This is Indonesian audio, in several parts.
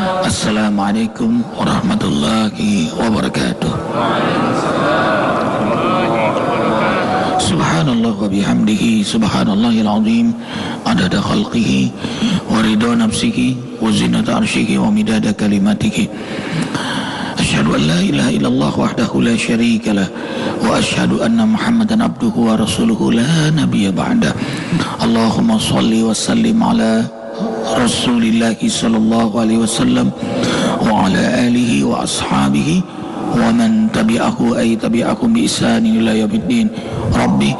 Assalamualaikum warahmatullahi wabarakatuh. Subhanallah wa bihamdihi subhanallahil azim adada khalqihi wa ridha nafsihi wa zinata arshihi wa midada kalimatihi. Asyhadu an la ilaha illallah wahdahu la syarika lah wa asyhadu anna Muhammadan abduhu wa rasuluhu la nabiyya ba'da. Allahumma shalli wa sallim ala Rasulillah sallallahu alaihi wasallam wa ala alihi wa ashabihi wa man tabi'ahu ay tabi'akum bi ihsanin ila yaumiddin. Rabbi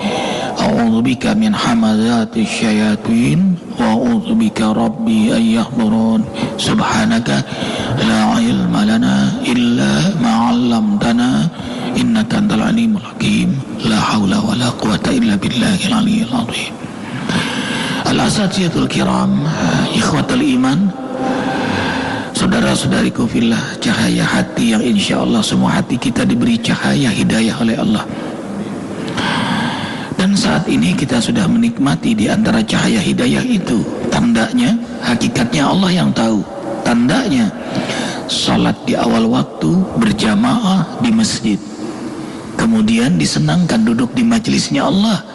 a'udzu bika min hamazati syayatin wa a'udzu bika rabbi ay yahdurun. Subhanaka la ilma lana illa ma 'allamtana innaka antal alimul hakim. La haula wa la quwata illa billahil aliyyil azim. Al-asatiyatul kiram, ikhwatul iman, saudara-saudariku fillah, cahaya hati yang insya Allah semua hati kita diberi cahaya hidayah oleh Allah. Dan saat ini kita sudah menikmati di antara cahaya hidayah itu. Tandanya, hakikatnya Allah yang tahu. Tandanya, salat di awal waktu berjamaah di masjid. Kemudian disenangkan duduk di majelisnya Allah.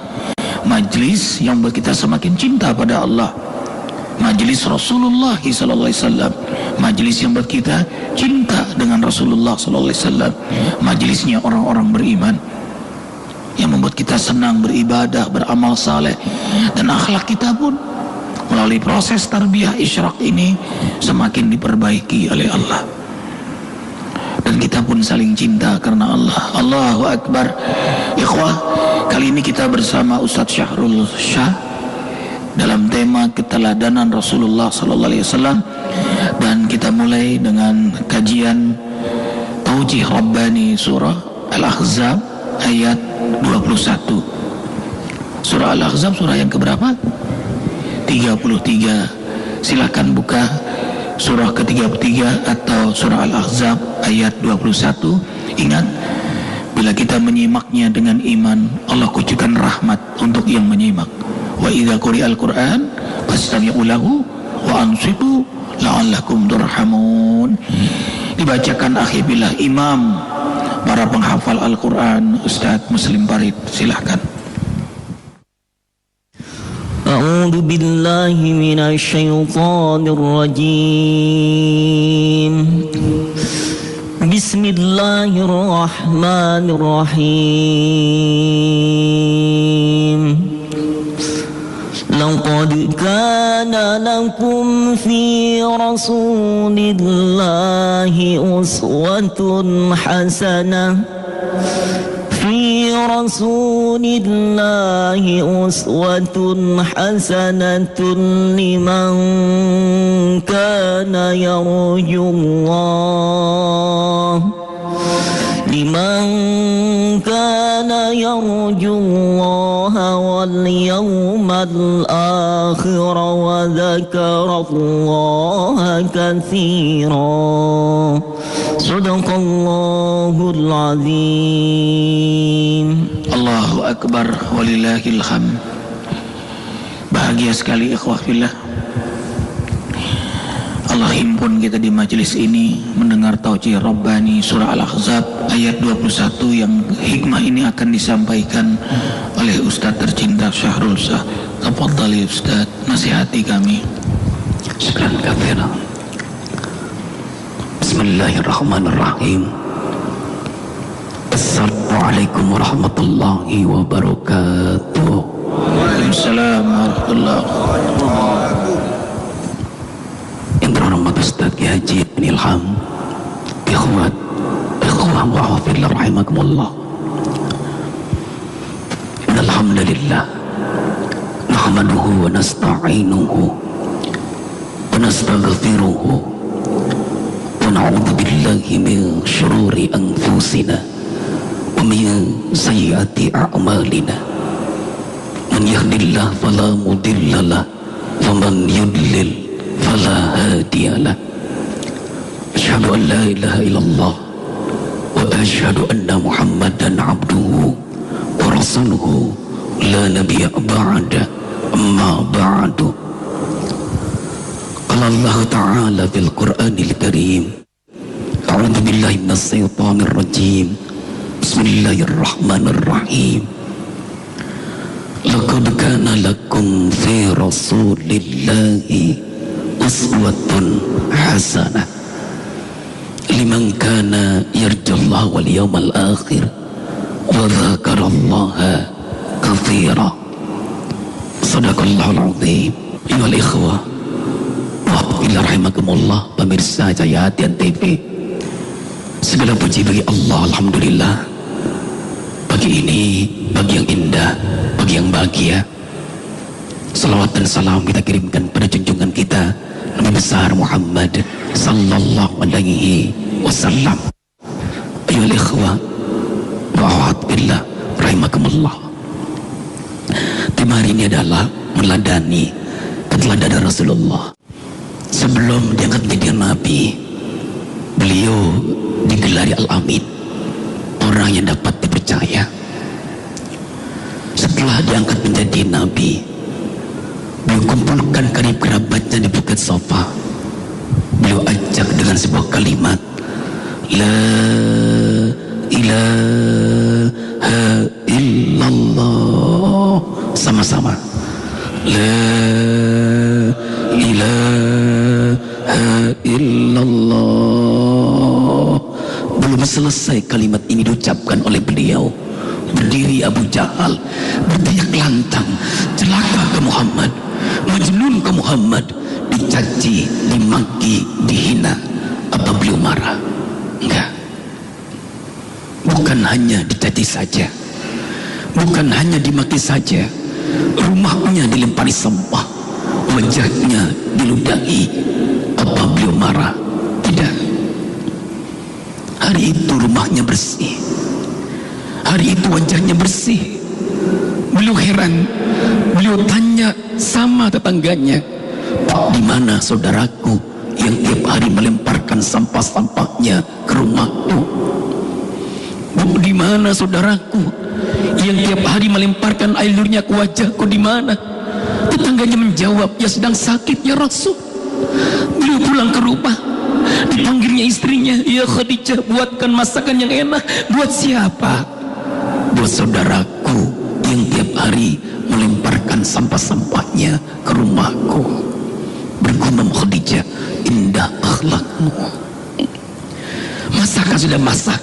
Majlis yang membuat kita semakin cinta pada Allah. Majlis Rasulullah SAW. Majlis yang membuat kita cinta dengan Rasulullah SAW. Majlisnya orang-orang beriman, yang membuat kita senang beribadah, beramal saleh. Dan akhlak kita pun melalui proses tarbiyah isyraq ini semakin diperbaiki oleh Allah. Dan kita pun saling cinta karena Allah. Allahu Akbar. Ikhwah, kali ini kita bersama Ustadz Syahrul Syah dalam tema keteladanan Rasulullah SAW. Dan kita mulai dengan kajian Taujih Rabbani surah Al-Ahzab ayat 21. Surah Al-Ahzab surah yang keberapa? 33. Silakan buka surah ke-33 atau surah Al-Ahzab ayat 21. Ingat, bila kita menyimaknya dengan iman, Allah kucurkan rahmat untuk yang menyimak. Wa idza quri'al Qur'an fastami'u lahu wa ansitu la'allakum turhamun. Dibacakan akhi billah imam para penghafal Al-Qur'an Ustaz Muslim Farid, silahkan. A'udzu billahi minasy syaithanir rajim. Bismillahirrahmanirrahim. Laqad kana lakum fi rasulillahi uswatun hasanah. رسول الله أسوة حسنة لمن كان يرجو الله واليوم الآخر وذكر الله كثيرا. Sadaqallahul azim. Allahu Akbar walillahil hamd. Bahagia sekali ikhwah fillah, Allah himpun kita di majelis ini mendengar Taujih Rabbani surah Al-Ahzab ayat 21 yang hikmah ini akan disampaikan oleh Ustaz tercinta Syahrul Syah. Tafadhali Ustaz, nasihati kami. Syukran katsiran. Bismillahirrahmanirrahim. Assalamualaikum warahmatullahi wabarakatuh. Waalaikumsalam warahmatullahi wabarakatuh. Yang terhormat Ustaz Ki Haji Ilham, ikhwah wa fillah rahimakumullah. Alhamdulillah nahmaduhu wa nasta'inuhu wa nastaghfiruhu. ونعوذ بالله من شرور أنفسنا ومن سيئات أعمالنا من يهد الله فلا مضل له ومن يضلل فلا هادي له أشهد أن لا إله إلا الله وأشهد أن محمدا عبده ورسوله لا نبي بعد أما بعد قال Qala Allah Ta'ala fil Qur'anil Karim, a'udzu billahi minasy syaithanir rajim. Bismillahirrahmanirrahim. Laqad kana lakum fi Rasulillahi uswatun hasanah liman kana yarjullaha wal yawmal akhir wa dzakarallaha katsira. Shadaqallahul azim. Ayyuhal ikhwah wa rahimakumullah, pemirsa Cahaya Hati TV, segala puji bagi Allah. Alhamdulillah, pagi ini pagi yang indah, pagi yang bahagia. Salawat dan salam kita kirimkan pada junjungan kita Nabi besar Muhammad sallallahu alaihi wasallam. Ayyuhal ikhwah wa akhwat billah rahimakumullah, tema hari ini adalah meneladani keteladanan Rasulullah. Sebelum diangkat menjadi Nabi, beliau digelari Al-Amin, orang yang dapat dipercaya. Setelah diangkat menjadi Nabi, beliau kumpulkan karib kerabatnya di Bukit Sofa. Beliau ajak dengan sebuah kalimat, La ilaha illallah. Sama-sama, La ilaha illallah. Belum selesai kalimat ini diucapkan oleh beliau, berdiri Abu Jahal, berteriak lantang, celaka ke Muhammad, majnun ke Muhammad, dicaci, dimaki, dihina. Apa beliau marah? Enggak. Bukan hanya dicaci saja, bukan hanya dimaki saja, rumahnya dilempari sampah, wajahnya diludahi. Apa beliau marah? Tidak. Hari itu rumahnya bersih, hari itu wajahnya bersih. Beliau heran, beliau tanya sama tetangganya, Pak, di mana saudaraku yang tiap hari melemparkan sampah-sampahnya ke rumahku? Bu, di mana saudaraku yang tiap hari melemparkan air liurnya ke wajahku, di mana? Tetangganya menjawab, ya sedang sakit ya Rasul. Beliau pulang ke rumah, dipanggilnya istrinya, ya Khadijah, buatkan masakan yang enak. Buat siapa? Buat saudaraku yang tiap hari melemparkan sampah-sampahnya ke rumahku. Bergumam Khadijah, indah akhlakmu. Masakan sudah masak,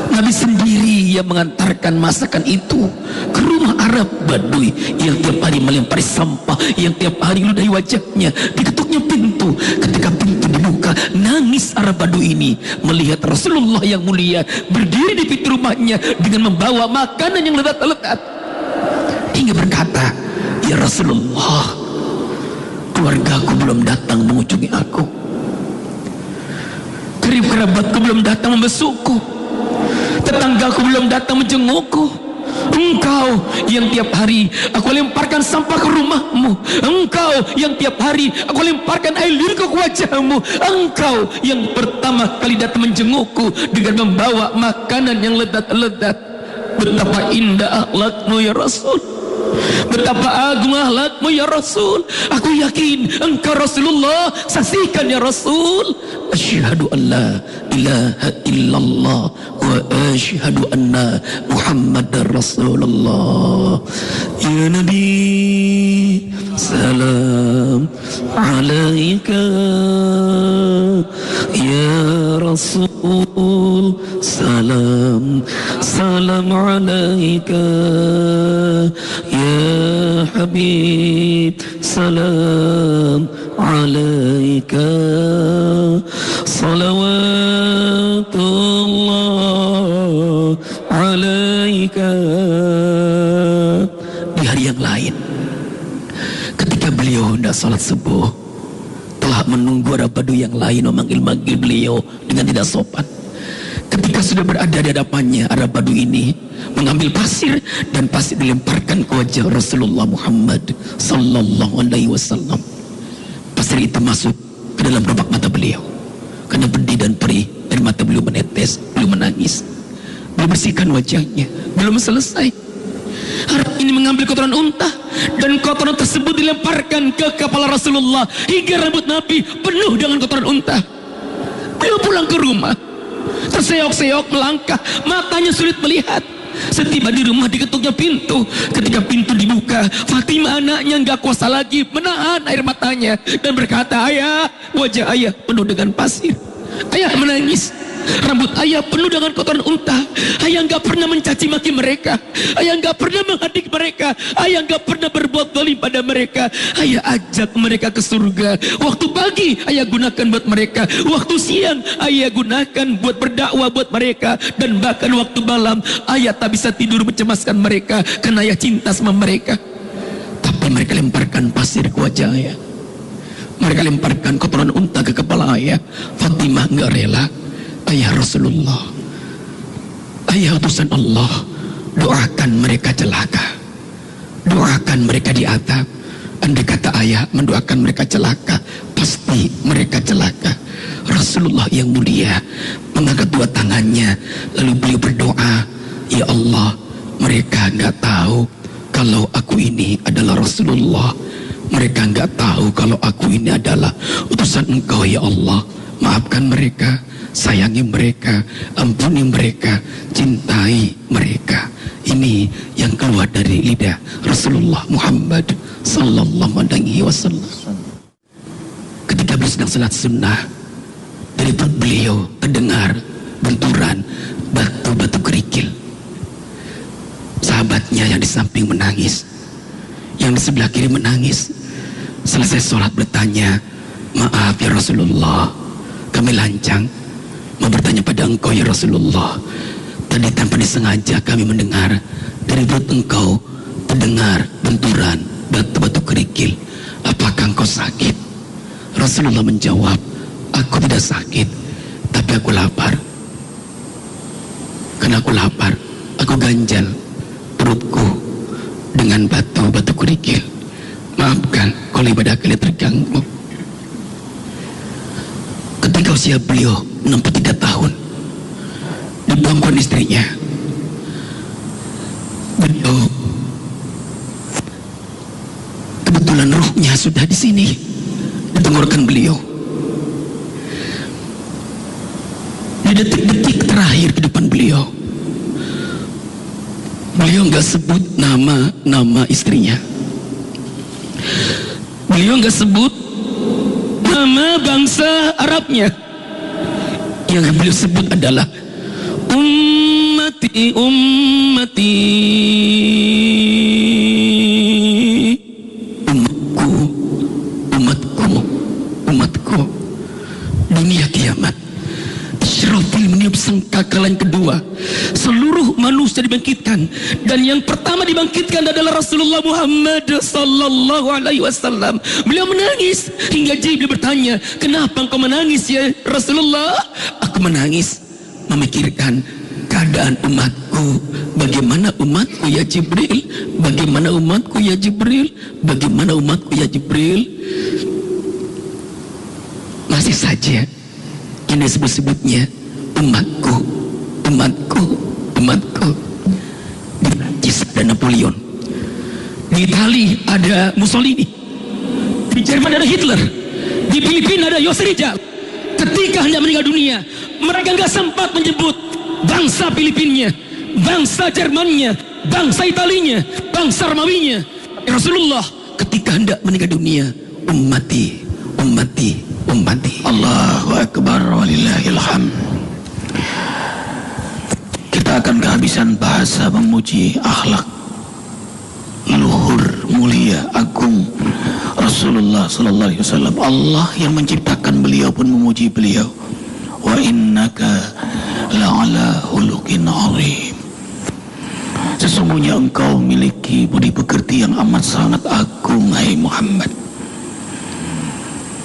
Nabi sendiri yang mengantarkan masakan itu ke rumah Arab Baduy yang tiap hari melempari sampah, yang tiap hari ludahi wajahnya. Diketuknya pintu, ketika pintu dibuka, nangis Arab Baduy ini melihat Rasulullah yang mulia berdiri di pintu rumahnya dengan membawa makanan yang lezat-lezat, hingga berkata, ya Rasulullah, keluargaku belum datang mengunjungi aku, karib kerabatku belum datang membesukku, tetanggaku belum datang menjengukku. Engkau yang tiap hari aku lemparkan sampah ke rumahmu, engkau yang tiap hari aku lemparkan air liur ke wajahmu, engkau yang pertama kali datang menjengukku dengan membawa makanan yang lezat-lezat. Betapa indah akhlakmu ya Rasul, betapa agung akhlakmu ya Rasul. Aku yakin engkau Rasulullah. Saksikan ya Rasul, asyhadu an la ilaha illallah wa asyhadu anna Muhammadar Rasulullah. Ya Nabi, salam alaika. Ya Rasul, salam alaika. Ya Habib, salam alaika. Salawatullah alaika. Di hari yang lain, ketika beliau hendak salat subuh, telah menunggu Arab Baduy yang lain memanggil-manggil beliau dengan tidak sopan. Ketika sudah berada di hadapannya, Arab Baduy ini mengambil pasir, dan pasir dilemparkan ke wajah Rasulullah Muhammad sallallahu alaihi wasallam. Pasir itu masuk ke dalam lubang mata beliau, karena pedih dan perih dari mata beliau menetes. Beliau menangis, beliau bersihkan wajahnya. Belum selesai, ini mengambil kotoran unta, dan kotoran tersebut dilemparkan ke kepala Rasulullah hingga rambut Nabi penuh dengan kotoran unta. Beliau pulang ke rumah, terseok-seok melangkah, matanya sulit melihat. Setiba di rumah diketuknya pintu. Ketika pintu dibuka, Fatimah anaknya nggak kuasa lagi menahan air matanya dan berkata, "Ayah." Wajah ayah penuh dengan pasir. Ayah menangis. Rambut ayah penuh dengan kotoran unta. Ayah nggak pernah mencaci maki mereka. Ayah nggak pernah menghadik mereka. Ayah nggak pernah berbuat zalim pada mereka. Ayah ajak mereka ke surga. Waktu pagi ayah gunakan buat mereka. Waktu siang ayah gunakan buat berdakwah buat mereka. Dan bahkan waktu malam ayah tak bisa tidur mencemaskan mereka karena ayah cinta sama mereka. Tapi mereka lemparkan pasir ke wajah ayah. Mereka lemparkan kotoran unta ke kepala ayah. Fatimah nggak rela. Ayah Rasulullah, ayah utusan Allah, doakan mereka celaka, doakan mereka di atap. Andai kata ayah mendoakan mereka celaka, pasti mereka celaka. Rasulullah yang mulia mengangkat dua tangannya, lalu beliau berdoa, "Ya Allah, mereka nggak tahu kalau aku ini adalah Rasulullah. Mereka nggak tahu kalau aku ini adalah utusan Engkau, ya Allah. Maafkan mereka, sayangi mereka, ampuni mereka, cintai mereka." Ini yang keluar dari lidah Rasulullah Muhammad sallallahu alaihi wasallam. Ketika beliau sedang salat sunnah, dari perut beliau terdengar benturan batu-batu kerikil. Sahabatnya yang di samping menangis, yang di sebelah kiri menangis. Selesai sholat bertanya, "Maaf ya Rasulullah, kami lancang mau bertanya pada engkau ya Rasulullah. Tadi tanpa disengaja kami mendengar dari perut engkau terdengar benturan batu-batu kerikil. Apakah engkau sakit?" Rasulullah menjawab, "Aku tidak sakit, tapi aku lapar. Karena aku lapar, aku ganjal perutku dengan batu-batu kerikil. Maafkan kalau ibadah kalian terganggu." Ketika usia beliau 63 tahun, dibuangkan istrinya, beliau kebetulan ruhnya sudah di sini, di tenggorokan beliau. Di detik-detik terakhir kehidupan beliau, beliau nggak sebut nama istrinya. Beliau nggak sebut nama bangsa Arabnya. Yang beliau sebut adalah ummati, ummati, umatku, umatku, umatku. Dunia kiamat, Israfil meniup sangkakala yang kedua, seluruh manusia dibangkitkan, dan yang pertama dibangkitkan adalah Rasulullah Muhammad sallallahu alaihi wasallam. Beliau menangis hingga Jibril bertanya, "Kenapa engkau menangis ya Rasulullah?" "Aku menangis memikirkan keadaan umatku." "Bagaimana umatku ya Jibril? Bagaimana umatku ya Jibril? Bagaimana umatku ya Jibril?" Masih saja ini disebut-sebutnya umatku, umatku, umatku. Di Prancis ada Napoleon, di Itali ada Mussolini, di Jerman ada Hitler, di Filipina ada Yosef Rizal. Ketika hendak meninggal dunia, mereka nggak sempat menyebut bangsa Filipinnya, bangsa Jermannya, bangsa Italinya, bangsa Romawinya. Rasulullah ketika hendak meninggal dunia, ummati, ummati, ummati. Allahu Akbar walillahil hamd. Kita akan kehabisan bahasa memuji akhlak luhur, mulia, agung Rasulullah sallallahu alaihi wasallam. Allah yang menciptakan beliau pun memuji beliau. Wa innaka la'ala khuluqin 'azim. Sesungguhnya engkau memiliki budi pekerti yang amat sangat agung, hai Muhammad.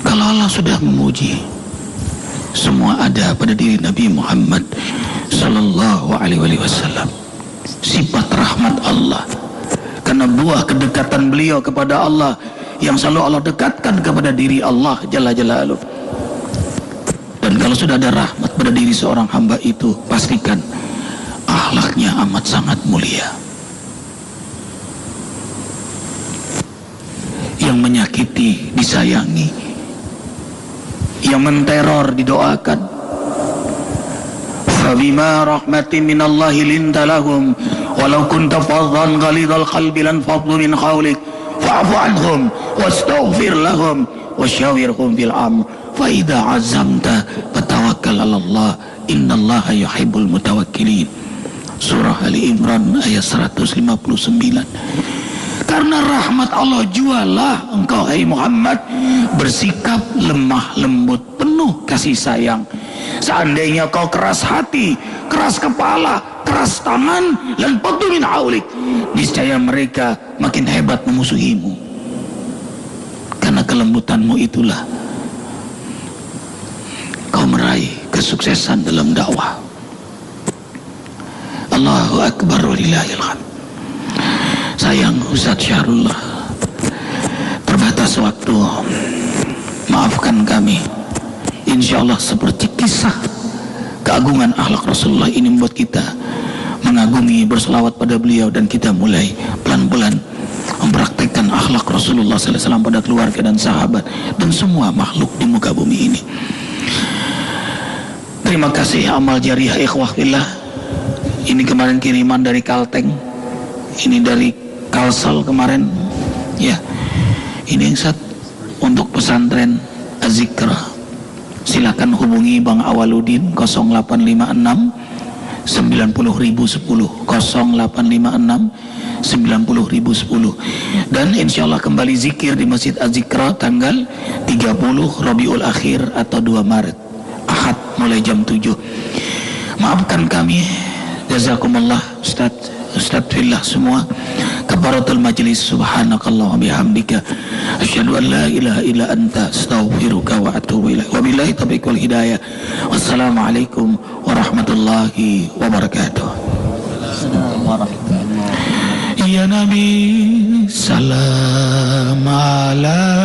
Kalau Allah sudah memuji, semua ada pada diri Nabi Muhammad sallallahu alaihi wasallam. Sifat rahmat Allah, karena buah kedekatan beliau kepada Allah yang selalu Allah dekatkan kepada diri Allah Jalla Jalaluh. Dan kalau sudah ada rahmat pada diri seorang hamba itu, pastikan akhlaknya amat sangat mulia. disakiti, disayangi. Yang menteror didoakan. Fabima rahmatin minallahi linta lahum walau kunta fadhan ghalidhal qalbi lan faddu min hawlik fa'fu anhum wastaghfir lahum wasyawirhum fil amr fa idza azamta fatawakkal 'ala Allah innallaha yuhibbul mutawakkilin. Surah Ali Imran ayat 159. Karena rahmat Allah jualah engkau hai Muhammad bersikap lemah lembut penuh kasih sayang. Seandainya kau keras hati, keras kepala, keras tangan, lan faddu min haulik, niscaya mereka makin hebat memusuhimu. Karena kelembutanmu itulah kau meraih kesuksesan dalam dakwah. Allahu Akbar walillahil hamd. Sayang Ustaz Syahrullah, terbatas waktu, maafkan kami. Insya Allah seperti kisah keagungan akhlak Rasulullah ini membuat kita mengagumi, berselawat pada beliau, dan kita mulai pelan-pelan mempraktekkan akhlak Rasulullah SAW pada keluarga dan sahabat dan semua makhluk di muka bumi ini. Terima kasih amal jariah ikhwah fillah. Ini kemarin kiriman dari Kalteng, ini dari Kalsel kemarin, ya. Ini Ustaz untuk pesantren Az-Zikra. Silakan hubungi Bang Awaludin 0856 90010 0856 90010. Dan insya Allah kembali zikir di Masjid Az-Zikra tanggal 30 Rabiul Akhir atau 2 Maret Ahad mulai jam 7. Maafkan kami, jazakumullah Ustaz fillah semua. Kafaratul majlis, subhanakallah wa bihamdika asyhadu an la ilaha illa anta astaghfiruka wa atubu ilaik. Wabillahi taufiq wal hidayah. Wassalamualaikum warahmatullahi wabarakatuh. Ya Nabi salam ala